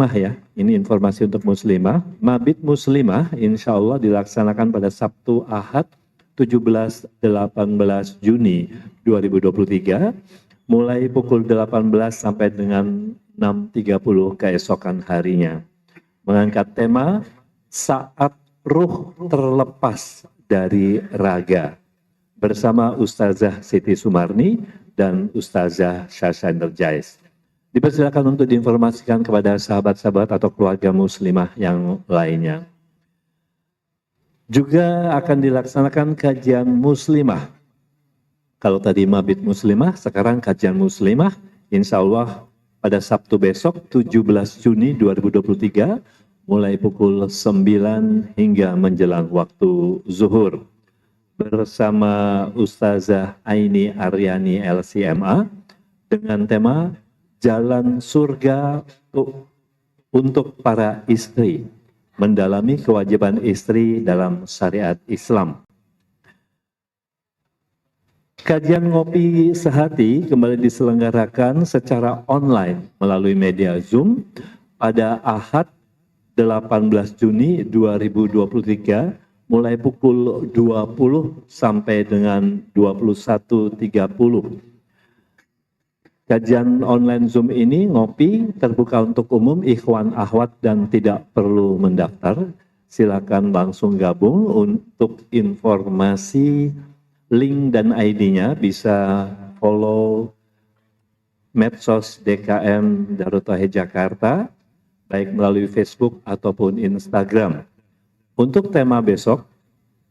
Mah ya, ini informasi untuk muslimah. Mabit muslimah insya Allah dilaksanakan pada Sabtu Ahad 17-18 Juni 2023 mulai pukul 18 sampai dengan 6.30 keesokan harinya. Mengangkat tema saat ruh terlepas dari raga bersama Ustazah Siti Sumarni dan Ustazah Syasha Energize. Dipersilakan untuk diinformasikan kepada sahabat-sahabat atau keluarga muslimah yang lainnya. Juga akan dilaksanakan kajian muslimah. Kalau tadi mabit muslimah, sekarang kajian muslimah, insya Allah pada Sabtu besok 17 Juni 2023, mulai pukul 9 hingga menjelang waktu zuhur. Bersama Ustazah Aini Aryani LCMA dengan tema Jalan Surga untuk para istri, mendalami kewajiban istri dalam syariat Islam. Kajian Ngopi Sehati kembali diselenggarakan secara online melalui media Zoom pada Ahad 18 Juni 2023 mulai pukul 20 sampai dengan 21.30. Kajian online Zoom ini ngopi terbuka untuk umum, ikhwan, akhwat, dan tidak perlu mendaftar. Silakan langsung gabung. Untuk informasi link dan ID-nya bisa follow medsos DKM Darut Tauhid Jakarta, baik melalui Facebook ataupun Instagram. Untuk tema besok,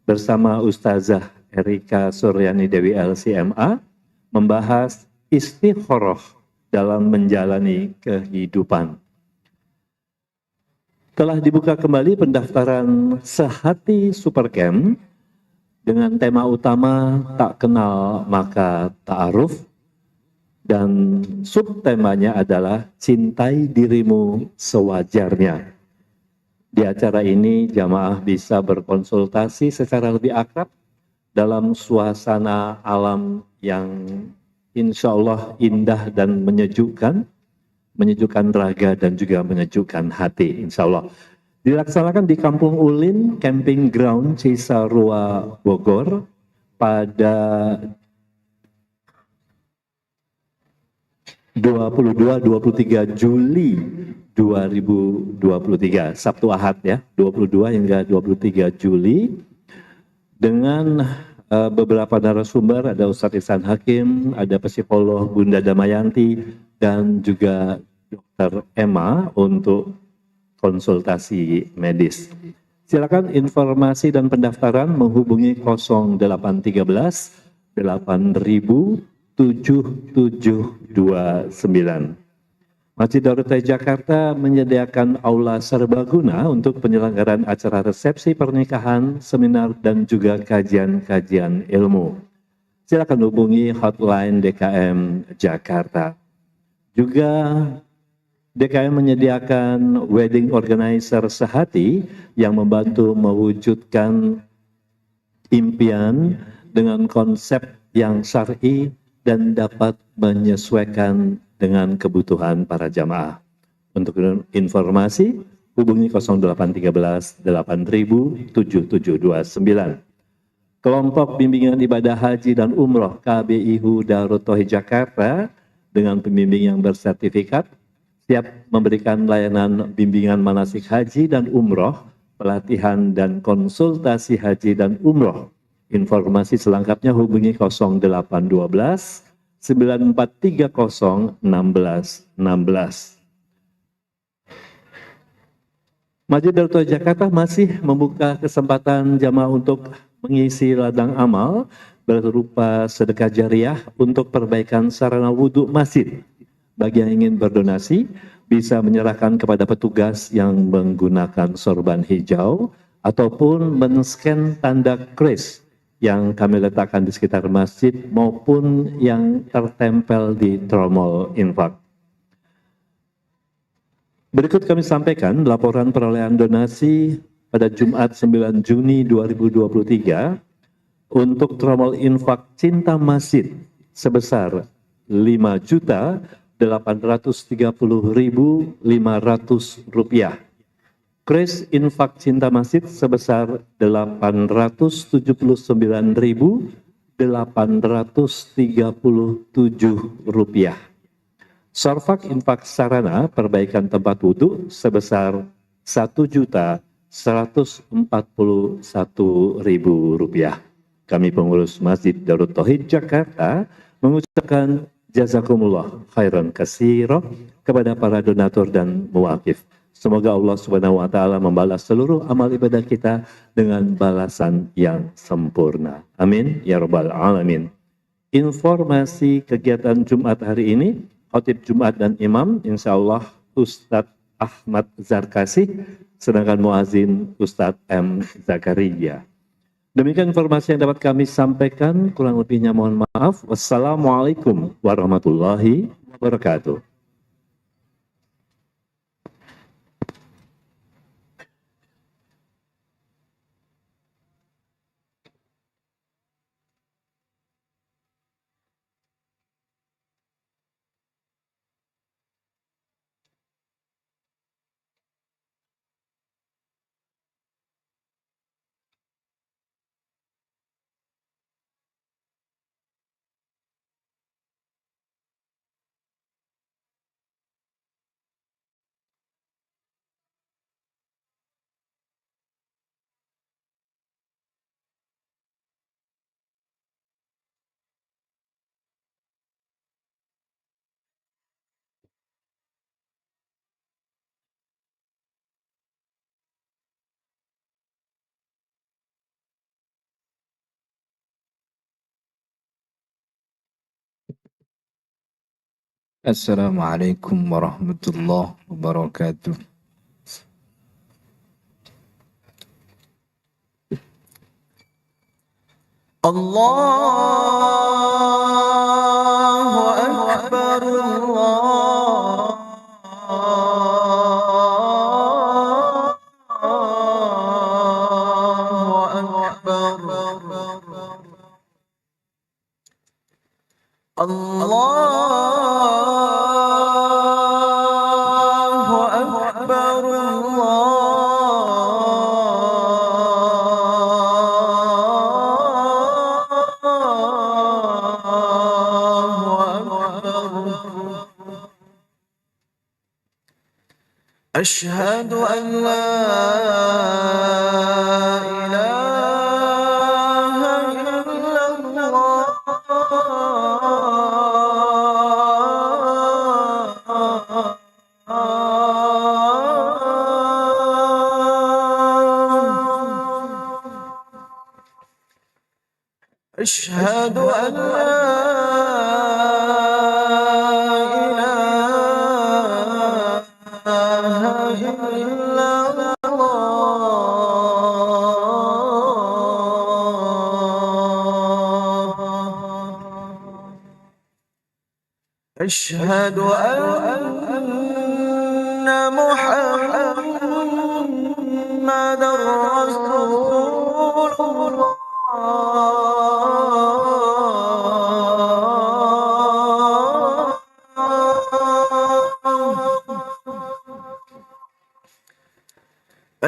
bersama Ustazah Erika Suryani Dewi LCMA, membahas istikharah dalam menjalani kehidupan. Telah dibuka kembali pendaftaran Sehati Supercamp dengan tema utama tak kenal maka ta'aruf, dan subtemanya adalah cintai dirimu sewajarnya. Di acara ini jamaah bisa berkonsultasi secara lebih akrab dalam suasana alam yang insya Allah indah dan menyejukkan raga dan juga menyejukkan hati, insya Allah. Dilaksanakan di Kampung Ulin, Camping Ground Cisarua, Bogor pada 22-23 Juli 2023, Sabtu Ahad ya, 22 hingga 23 Juli, dengan beberapa narasumber, ada Ustadz Ihsan Hakim, ada psikolog Bunda Damayanti, dan juga Dr. Emma untuk konsultasi medis. Silakan informasi dan pendaftaran menghubungi 0813 8000 7729. Masjid Darut Tauhid Jakarta menyediakan aula serbaguna untuk penyelenggaraan acara resepsi pernikahan, seminar, dan juga kajian-kajian ilmu. Silakan hubungi hotline DKM Jakarta. Juga DKM menyediakan wedding organizer Sehati yang membantu mewujudkan impian dengan konsep yang syar'i dan dapat menyesuaikan dengan kebutuhan para jamaah. Untuk informasi, hubungi 0813 8000 7729. Kelompok Bimbingan Ibadah Haji dan Umroh KBIHU Darut Tauhid Jakarta dengan pembimbing yang bersertifikat siap memberikan layanan bimbingan manasik haji dan umroh, pelatihan dan konsultasi haji dan umroh. Informasi selengkapnya hubungi 0812 9430 1616. Masjid Darut Tauhid Jakarta masih membuka kesempatan jamaah untuk mengisi ladang amal berupa sedekah jariah untuk perbaikan sarana wudhu masjid. Bagi yang ingin berdonasi, bisa menyerahkan kepada petugas yang menggunakan sorban hijau ataupun men-scan tanda kris yang kami letakkan di sekitar masjid maupun yang tertempel di tromol infak. Berikut kami sampaikan laporan perolehan donasi pada Jumat 9 Juni 2023 untuk tromol infak Cinta Masjid sebesar 5.250.000 Rp830.500. Kris infak cinta masjid sebesar Rp879.837. Sorfak infak sarana perbaikan tempat wudhu sebesar Rp1.141.000. Kami pengurus Masjid Darut Tauhid Jakarta mengucapkan jazakumullah khairan katsira kepada para donatur dan muwakif. Semoga Allah Subhanahu wa taala membalas seluruh amal ibadah kita dengan balasan yang sempurna. Amin ya rabbal alamin. Informasi kegiatan Jumat hari ini, khotib Jumat dan imam insyaallah Ustadz Ahmad Zarkasi, sedangkan muazin Ustadz M. Zakaria. Demikian informasi yang dapat kami sampaikan, kurang lebihnya mohon maaf. Wassalamualaikum warahmatullahi wabarakatuh. Assalamualaikum warahmatullahi wabarakatuh. Allahu Akbar, Allahu Akbar, Allahu Akbar, Allahu Akbar. Asyhadu an la ilaha illallah. أشهد أن لا إله إلا الله. أشهد أن محمدا رسول الله.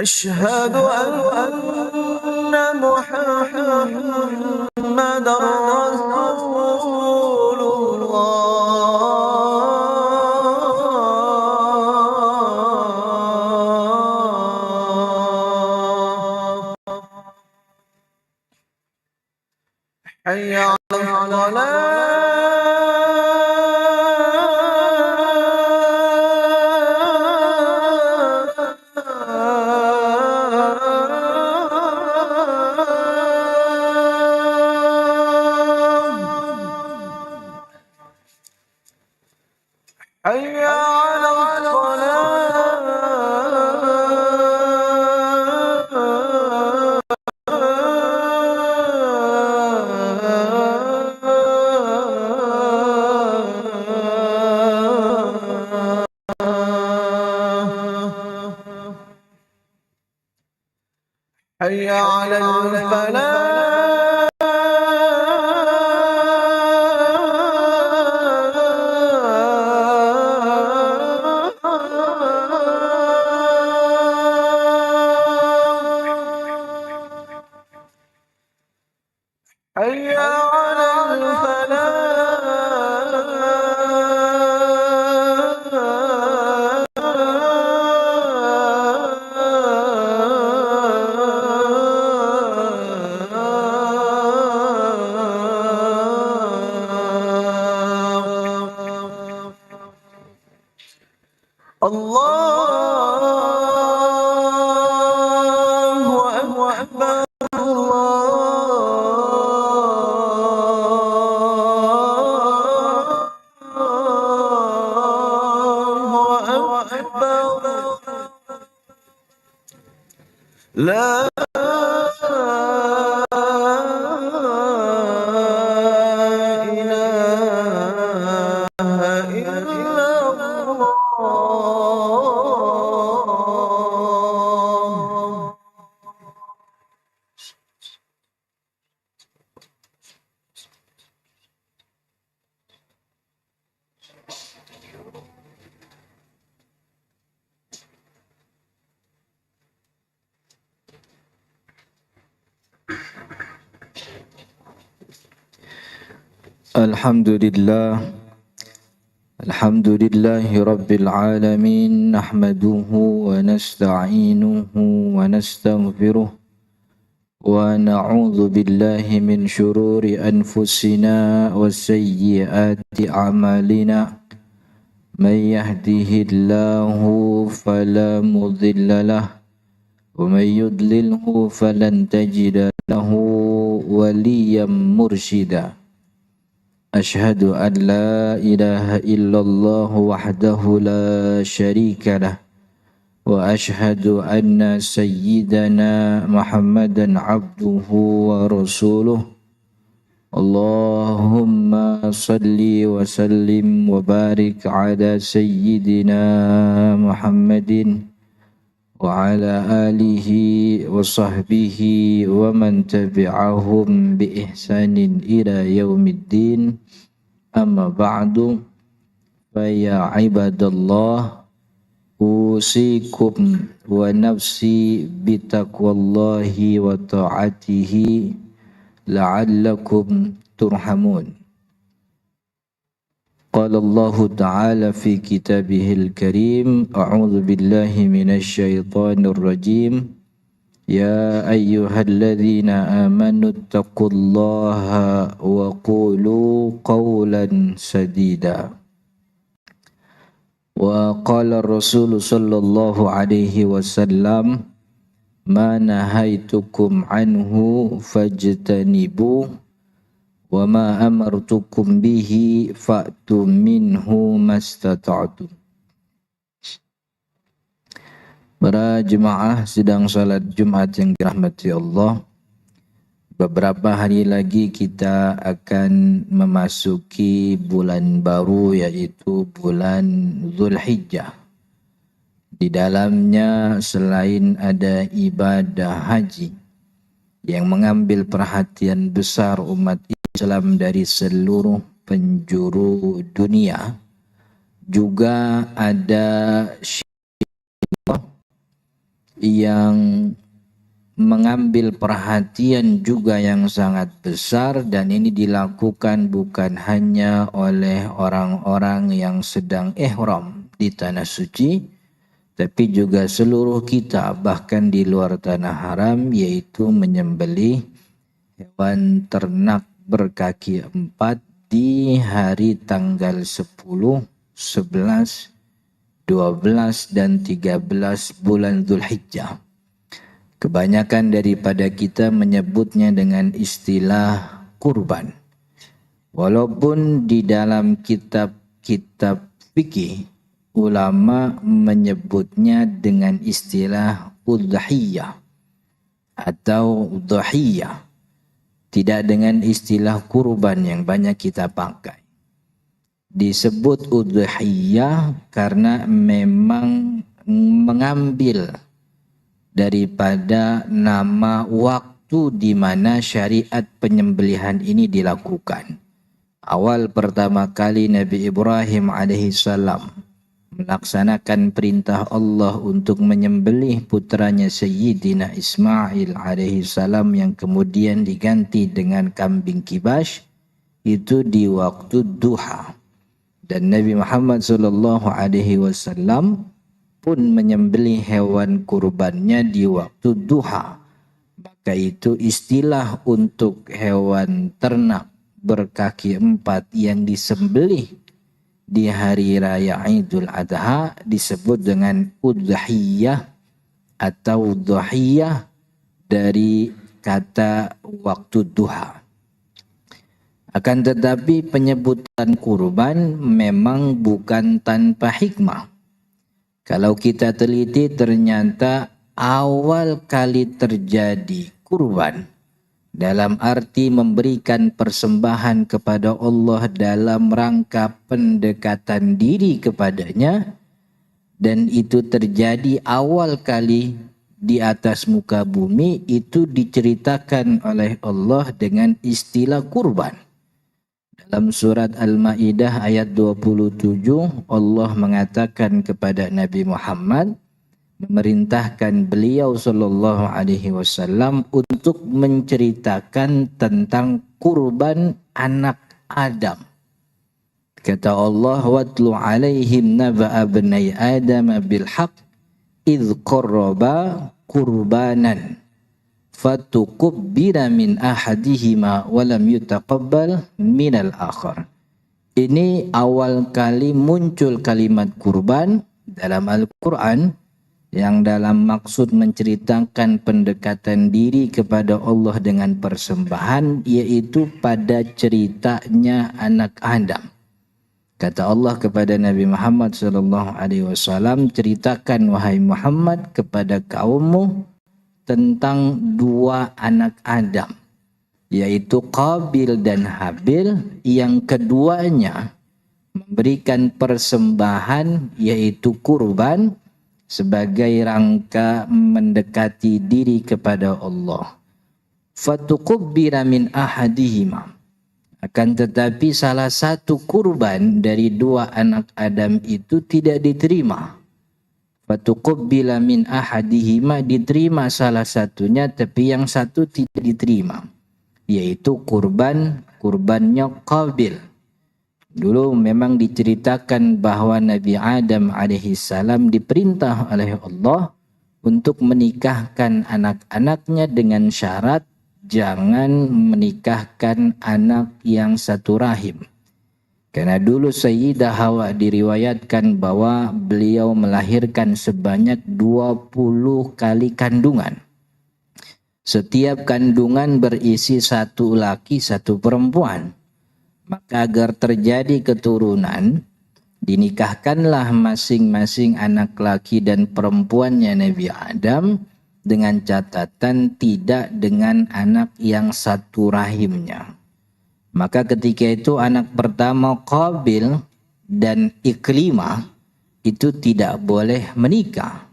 أشهد أن محمدا رسول الله. حي على حي على حي على الفلاح. لا إله إلا الله. Alhamdulillahi Rabbil Alamin. Nahmaduhu wa nasta'inuhu wa nastaghfiruh wa na'udzu billahi min syururi anfusina wa sayyiati a'malina. Man yahdihillahu fala mudilla lahu wa man yudlilhu falan tajida lahu waliyyan mursyida. Ashhadu an la ilaha illallah wahdahu la syarika lah wa ashhadu anna sayyidana Muhammadan abduhu wa rasuluh. Allahumma salli wa sallim wa barik ala sayyidina Muhammadin wa ala alihi wa sahbihi wa man tabi'ahum bi ihsanin ila yaumiddin. Amma ba'du, fa ya ibadallah, usikum wa nafsi bitaqwallahi wa ta'atihi la'allakum turhamun. Qala Allah Ta'ala fi kitabihil karim, a'udzu billahi minasy syaithanir rajim. Ya ayyuhalladzina amanu taqullaha wa qulu qawlan sadida. Wa qala Rasul sallallahu alaihi wasallam, ma nahaitukum anhu fajtanibu wa ma amartukum bihi fa'tu minhu mastata'tum. Para jemaah sidang salat Jumat yang dirahmati Allah, beberapa hari lagi kita akan memasuki bulan baru, yaitu bulan Dzulhijjah. Di dalamnya selain ada ibadah haji yang mengambil perhatian besar umat Islam dari seluruh penjuru dunia, juga ada yang mengambil perhatian juga yang sangat besar, dan ini dilakukan bukan hanya oleh orang-orang yang sedang ihram di tanah suci, tapi juga seluruh kita bahkan di luar tanah haram, yaitu menyembelih hewan ternak berkaki 4 di hari tanggal 10, 11, 12 dan 13 bulan Dzulhijjah. Kebanyakan daripada kita menyebutnya dengan istilah kurban. Walaupun di dalam kitab-kitab fikih ulama menyebutnya dengan istilah udhiyah atau udhiyah, tidak dengan istilah kurban yang banyak kita pakai. Disebut udhiyah karena memang mengambil daripada nama waktu di mana syariat penyembelihan ini dilakukan. Awal pertama kali Nabi Ibrahim alaihissalam melaksanakan perintah Allah untuk menyembelih putranya Sayyidina Ismail alaihissalam yang kemudian diganti dengan kambing kibas, itu di waktu duha. Dan Nabi Muhammad SAW pun menyembelih hewan kurbannya di waktu duha. Maka itu istilah untuk hewan ternak berkaki 4 yang disembelih di hari raya Idul Adha disebut dengan udhiyah atau udhiyah dari kata waktu duha. Akan tetapi penyebutan kurban memang bukan tanpa hikmah. Kalau kita teliti ternyata awal kali terjadi kurban dalam arti memberikan persembahan kepada Allah dalam rangka pendekatan diri kepadanya, dan itu terjadi awal kali di atas muka bumi, itu diceritakan oleh Allah dengan istilah kurban. Dalam surat Al-Maidah ayat 27, Allah mengatakan kepada Nabi Muhammad, memerintahkan beliau sallallahu alaihi wasallam untuk menceritakan tentang kurban anak Adam. Kata Allah, watlu alaihim naba'a bnai Adam bil haqq idh qarraba qurbanan fatukubbira min ahadihima walam yutaqabbal minal akhar. Ini awal kali muncul kalimat kurban dalam Al-Quran, yang dalam maksud menceritakan pendekatan diri kepada Allah dengan persembahan, yaitu pada ceritanya anak Adam. Kata Allah kepada Nabi Muhammad SAW, ceritakan wahai Muhammad kepada kaummu tentang dua anak Adam, yaitu Qabil dan Habil, yang keduanya memberikan persembahan yaitu kurban sebagai rangka mendekati diri kepada Allah. Fatukubbira min ahadihima. Akan tetapi salah satu kurban dari dua anak Adam itu tidak diterima. Fatukubbila min ahadihima, diterima salah satunya, tapi yang satu tidak diterima, yaitu kurbannya Qabil. Dulu memang diceritakan bahwa Nabi Adam alaihissalam diperintah oleh Allah untuk menikahkan anak-anaknya dengan syarat jangan menikahkan anak yang satu rahim. Karena dulu Sayyidah Hawa diriwayatkan bahwa beliau melahirkan sebanyak 20 kali kandungan. Setiap kandungan berisi satu laki, satu perempuan. Maka agar terjadi keturunan, dinikahkanlah masing-masing anak laki dan perempuannya Nabi Adam, dengan catatan tidak dengan anak yang satu rahimnya. Maka ketika itu anak pertama Qabil dan Iklimah itu tidak boleh menikah.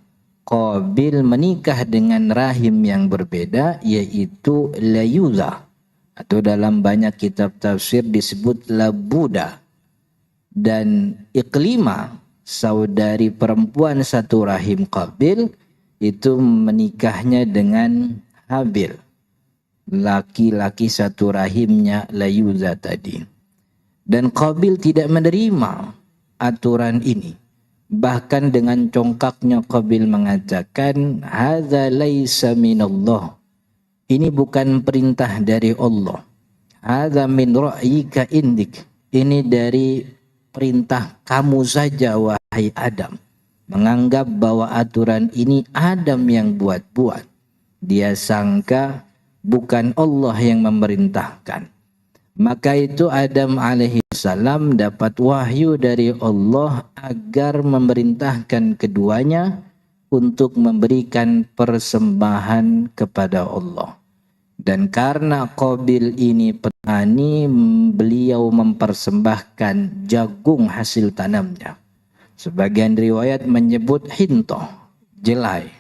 Qabil menikah dengan rahim yang berbeda, yaitu Layuza, atau dalam banyak kitab tafsir disebut Labuda. Dan Iklimah, saudari perempuan satu rahim Qabil, itu menikahnya dengan Habil, laki-laki satu rahimnya Layuza tadi. Dan Qabil tidak menerima aturan ini. Bahkan dengan congkaknya Qabil mengatakan, hadza laisa minallah. Ini bukan perintah dari Allah. Hadza min ra'yika indik. Ini dari perintah kamu saja wahai Adam. Menganggap bahwa aturan ini Adam yang buat-buat. Dia sangka bukan Allah yang memerintahkan. Maka itu Adam alaihissalam dapat wahyu dari Allah agar memerintahkan keduanya untuk memberikan persembahan kepada Allah. Dan karena Qabil ini petani, beliau mempersembahkan jagung hasil tanamnya. Sebagian riwayat menyebut hintoh, jelai.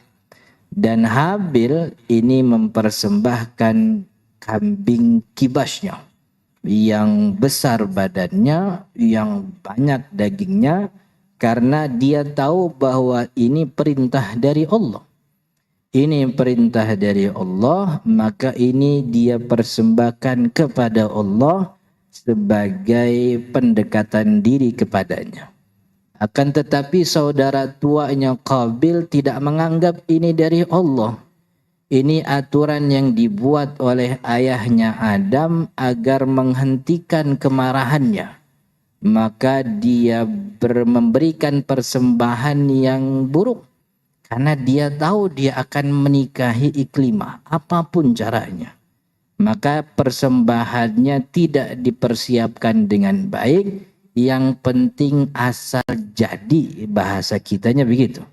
Dan Habil ini mempersembahkan kambing kibasnya, yang besar badannya, yang banyak dagingnya, karena dia tahu bahwa ini perintah dari Allah. Ini perintah dari Allah, maka ini dia persembahkan kepada Allah sebagai pendekatan diri kepadanya. Akan tetapi saudara tuanya Qabil tidak menganggap ini dari Allah. Ini aturan yang dibuat oleh ayahnya Adam agar menghentikan kemarahannya. Maka dia memberikan persembahan yang buruk. Karena dia tahu dia akan menikahi Iklimah, apapun caranya. Maka persembahannya tidak dipersiapkan dengan baik. Yang penting asal jadi, bahasa kitanya begitu.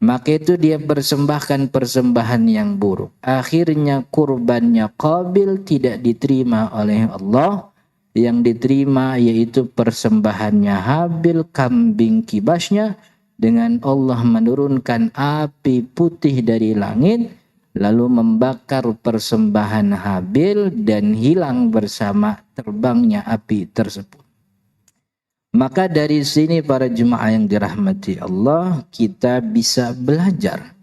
Maka itu dia persembahkan persembahan yang buruk. Akhirnya kurbannya Qabil tidak diterima oleh Allah. Yang diterima yaitu persembahannya Habil, kambing kibasnya. Dengan Allah menurunkan api putih dari langit, lalu membakar persembahan Habil dan hilang bersama terbangnya api tersebut. Maka dari sini para jemaah yang dirahmati Allah, kita bisa belajar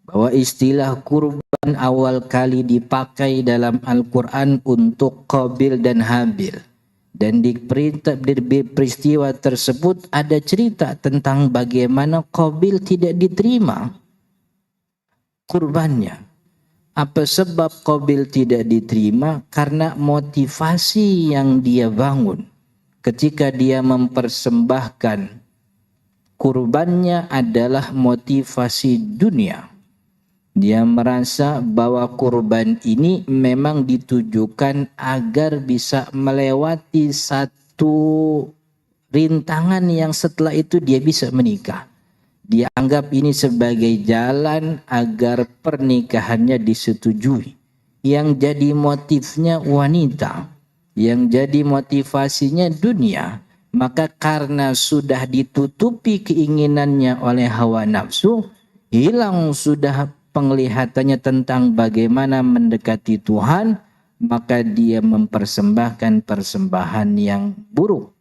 bahwa istilah kurban awal kali dipakai dalam Al-Quran untuk Qabil dan Habil. Dan di peristiwa tersebut ada cerita tentang bagaimana Qabil tidak diterima kurbannya. Apa sebab Qabil tidak diterima? Karena motivasi yang dia bangun ketika dia mempersembahkan kurbannya adalah motivasi dunia. Dia merasa bahwa kurban ini memang ditujukan agar bisa melewati satu rintangan yang setelah itu dia bisa menikah. Dia anggap ini sebagai jalan agar pernikahannya disetujui. Yang jadi motifnya wanita, yang jadi motivasinya dunia. Maka karena sudah ditutupi keinginannya oleh hawa nafsu, hilang sudah penglihatannya tentang bagaimana mendekati Tuhan, maka dia mempersembahkan persembahan yang buruk.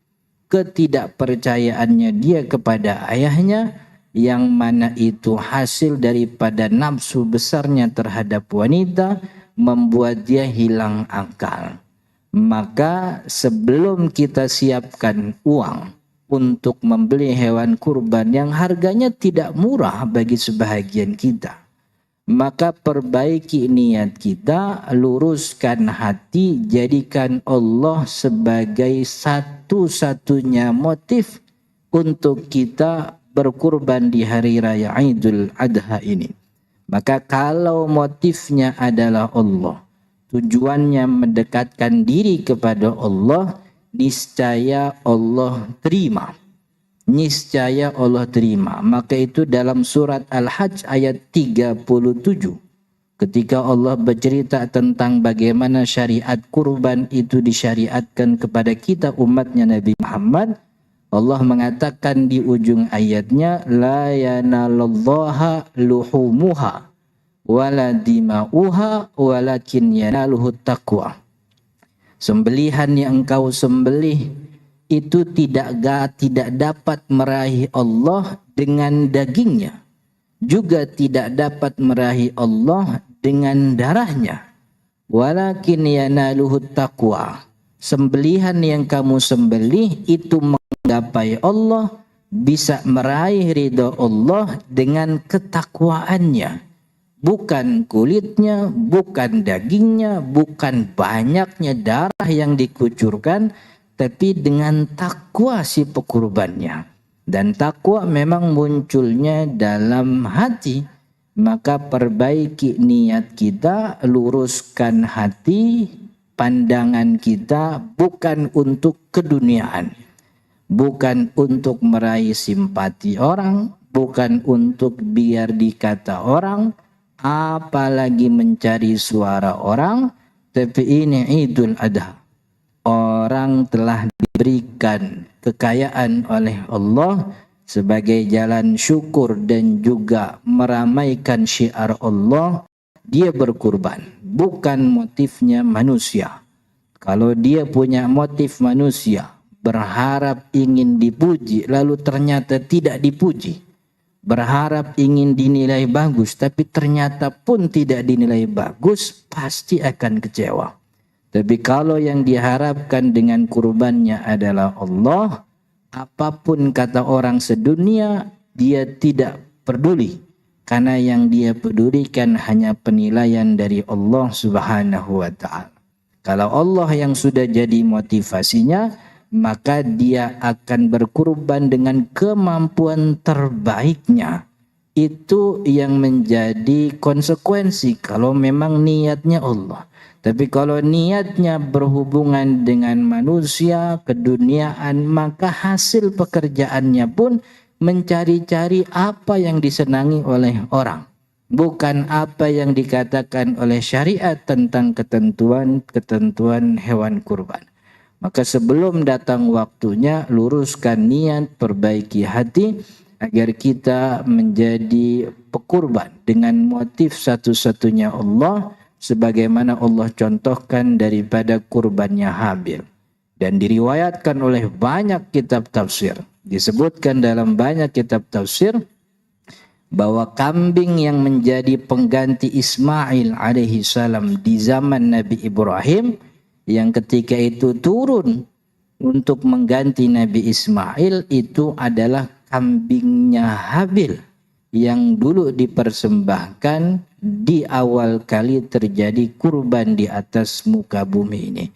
Ketidakpercayaannya dia kepada ayahnya, yang mana itu hasil daripada nafsu besarnya terhadap wanita, membuat dia hilang akal. Maka sebelum kita siapkan uang untuk membeli hewan kurban yang harganya tidak murah bagi sebahagian kita, maka perbaiki niat kita, luruskan hati, jadikan Allah sebagai satu-satunya motif untuk kita berkurban di hari raya Idul Adha ini. Maka kalau motifnya adalah Allah, tujuannya mendekatkan diri kepada Allah, niscaya Allah terima. Niscaya Allah terima. Maka itu dalam surat Al-Hajj ayat 37. Ketika Allah bercerita tentang bagaimana syariat kurban itu disyariatkan kepada kita umatnya Nabi Muhammad, Allah mengatakan di ujung ayatnya, la yanalallaha luhumuha wala dima'uha walakin yanaluhu taqwa. Sembelihan yang engkau sembelih itu tidak dapat meraih Allah dengan dagingnya, juga tidak dapat meraih Allah dengan darahnya. Walakin yanaluhu taqwa. Sembelihan yang kamu sembelih itu menggapai Allah, bisa meraih ridha Allah dengan ketakwaannya. Bukan kulitnya, bukan dagingnya, bukan banyaknya darah yang dikucurkan, tapi dengan takwa si pekurbannya. Dan takwa memang munculnya dalam hati. Maka perbaiki niat kita, luruskan hati, pandangan kita bukan untuk keduniaan. Bukan untuk meraih simpati orang, bukan untuk biar dikata orang, apalagi mencari suara orang, tapi ini Idul Adha. Orang telah diberikan kekayaan oleh Allah sebagai jalan syukur dan juga meramaikan syiar Allah. Dia berkurban, bukan motifnya manusia. Kalau dia punya motif manusia, berharap ingin dipuji lalu ternyata tidak dipuji, berharap ingin dinilai bagus tapi ternyata pun tidak dinilai bagus, pasti akan kecewa. Tapi kalau yang diharapkan dengan kurbannya adalah Allah, apapun kata orang sedunia, dia tidak peduli. Karena yang dia pedulikan hanya penilaian dari Allah Subhanahu wa ta'ala. Kalau Allah yang sudah jadi motivasinya, maka dia akan berkurban dengan kemampuan terbaiknya. Itu yang menjadi konsekuensi kalau memang niatnya Allah. Tapi kalau niatnya berhubungan dengan manusia, keduniaan, maka hasil pekerjaannya pun mencari-cari apa yang disenangi oleh orang, bukan apa yang dikatakan oleh syariat tentang ketentuan hewan kurban. Maka sebelum datang waktunya, luruskan niat, perbaiki hati agar kita menjadi pekurban dengan motif satu-satunya Allah, sebagaimana Allah contohkan daripada kurbannya Habil. Dan diriwayatkan oleh banyak kitab tafsir, disebutkan dalam banyak kitab tafsir bahwa kambing yang menjadi pengganti Ismail alaihi salam di zaman Nabi Ibrahim, yang ketika itu turun untuk mengganti Nabi Ismail, itu adalah kambingnya Habil yang dulu dipersembahkan di awal kali terjadi kurban di atas muka bumi ini.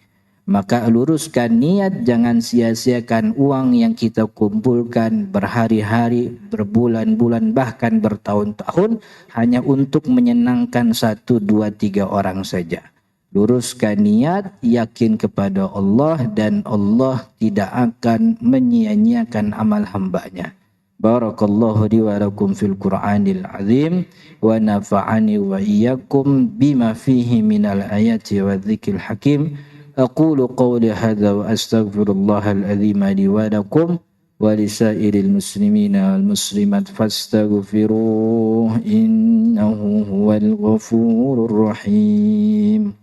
Maka luruskan niat, jangan sia-siakan uang yang kita kumpulkan berhari-hari, berbulan-bulan, bahkan bertahun-tahun hanya untuk menyenangkan 1, 2, 3 orang saja. Luruskan niat, yakin kepada Allah, dan Allah tidak akan menyia-nyiakan amal hambanya. Barakallahu li wa lakum fil Qur'anil azim wa nafa'ani wa iyyakum bima fihi minal ayati wa dzikril hakim. Aqulu qawli hadza wa astaghfirullahal azim li wa lakum wa lisairil muslimina wal muslimat fastaghfiruhu innahu huwal ghafurur rahim.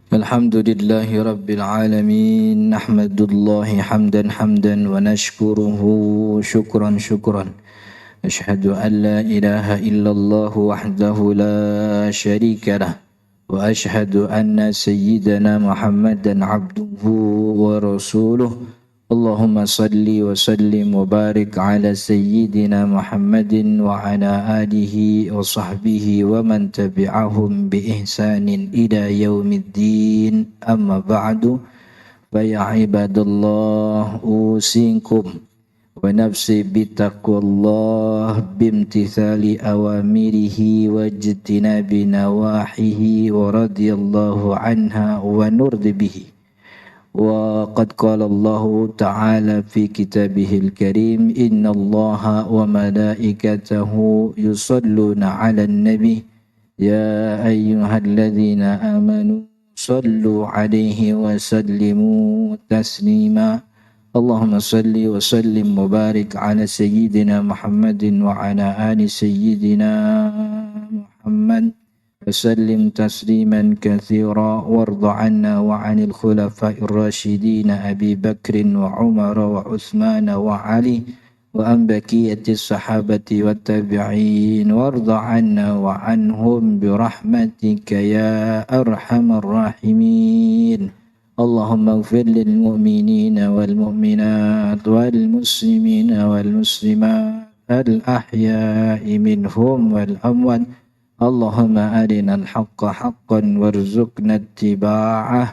Alhamdulillahi Rabbil Alamin. Nahmadullahi hamdan hamdan wa nashkuruhu syukran syukran. Ashhadu an la ilaha illallah wahdahu la syarika lah. Wa ashhadu anna sayyidana Muhammadan abduhu wa rasuluh. Allahumma salli wa sallim wa barik ala sayyidina Muhammadin wa ala alihi wa sahbihi wa man tabi'ahum bi ihsanin ila yaumiddin. Amma ba'du, fa ya ibadallah, usinkum wa nafsi bitaqwallah bimtithali awamirihi wa ijtinabi nawahihi wa radiyallahu anha wa nurdi bihi. وقد قال الله تعالى في كتابه الكريم إن الله وملائكته يصلون على النبي يا أيها الذين آمنوا صلوا عليه وسلموا تسليما اللهم صل وسلم وبارك على سيدنا محمد وعلى آل سيدنا محمد وسلم تسليما كثيرا وارض عنا وعن الخلفاء الراشدين أبي بكر وعمر وعثمان وعلي وعن بقية الصحابة والتابعين وارض عنا وعنهم برحمتك يا أرحم الراحمين. اللهم اغفر للمؤمنين والمؤمنات والمسلمين والمسلمات الأحياء منهم والأموات. اللهم أرنا الحق حقا وارزقنا اتباعه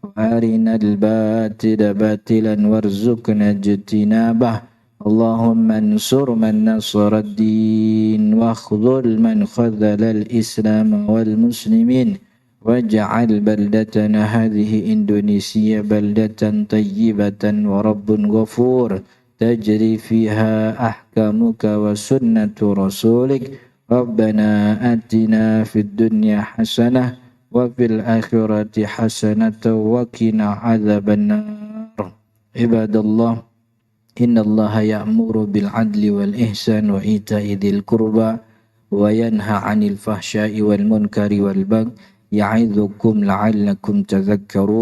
وأرنا الباطل باطلا وارزقنا اجتنابه. اللهم انصر من نصر الدين واخذل من خذل الإسلام والمسلمين واجعل بلدتنا هذه إندونيسيا بلدة طيبة ورب غفور تجري فيها أحكامك وسنة رسولك. ربنا آتنا في الدنيا حسنة وفي الآخرة حسنة وقنا عذاب النار. عباد الله، إن الله يأمر بالعدل والإحسان وإيتاء ذي القربى وينهى عن الفحشاء والمنكر والبغي يعظكم لعلكم تذكرون.